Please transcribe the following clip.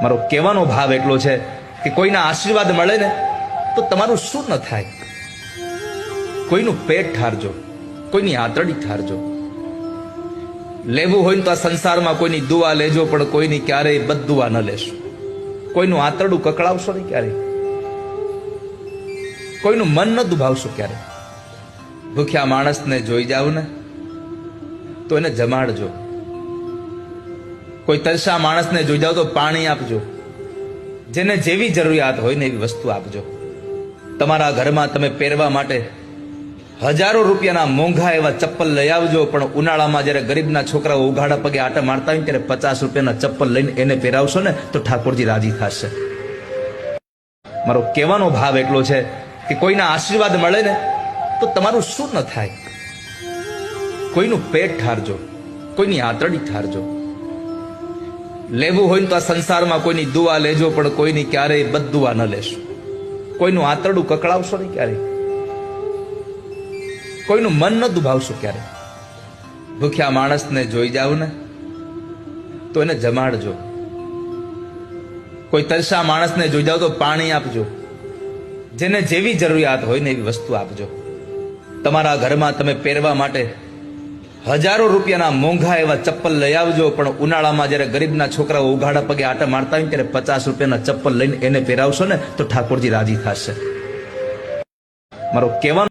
મારો કહેવાનો ભાવ એટલો છે કે કોઈના આશીર્વાદ મળે ને તો તમારું શું ન થાય. કોઈનું પેટ ઠારજો, કોઈની આંતરડી ઠારજો. લેવું હોય ને તો આ સંસારમાં કોઈની દુઆ લેજો, પણ કોઈની ક્યારેય બદદુઆ ન લેશો. કોઈનું આંતરડું કકળાવશો નહીં ક્યારેય, કોઈનું મન ન દુભાવશો ક્યારે. ભૂખ્યા માણસને જોઈ જાવ ને તો એને જમાડજો. કોઈ તરસા માણસને જોઈ જાવ તો પાણી આપજો. જેને જેવી જરૂરિયાત હોય ને એવી વસ્તુ આપજો. તમારા ઘરમાં તમે પહેરવા માટે હજારો રૂપિયાના મોંઘા એવા ચપ્પલ લઈ આવજો, પણ ઉનાળામાં જ્યારે ગરીબના છોકરાઓ ઉઘાડા પગે આટા મારતા હોય ત્યારે 50 રૂપિયાના ચપ્પલ લઈને એને પહેરાવશો ને તો ઠાકોરજી રાજી થશે. મારો કહેવાનો ભાવ એટલો છે કે કોઈના આશીર્વાદ મળે ને તો તમારું શું ન થાય. કોઈનું પેટ ઠારજો, કોઈની આંતરડી ઠારજો. લેવું હોય ને તો આ સંસારમાં કોઈની દુઆ લેજો, પણ કોઈની ક્યારેય બદદુઆ ન લેશો. કોઈનું આંતરડું કકળાવશો નહીં ક્યારેય, કોઈનું મન ન દુભાવશો ક્યારે. ભૂખ્યા માણસને જોઈ જાવ ને તો એને જમાડજો. કોઈ તરસા માણસને જોઈ જાવ તો પાણી આપજો. જેને જેવી જરૂરિયાત હોય ને એવી વસ્તુ આપજો. તમારા ઘરમાં તમે પહેરવા માટે હજારો રૂપિયાના મોંઘા એવા ચપ્પલ લઈ આવજો, પણ ઉનાળામાં જ્યારે ગરીબના છોકરાઓ ઉઘાડા પગે આટા મારતા હોય ત્યારે 50 રૂપિયાના ચપ્પલ લઈને એને પહેરાવશો ને તો ઠાકોરજી રાજી થશે. મારો કહેવાનો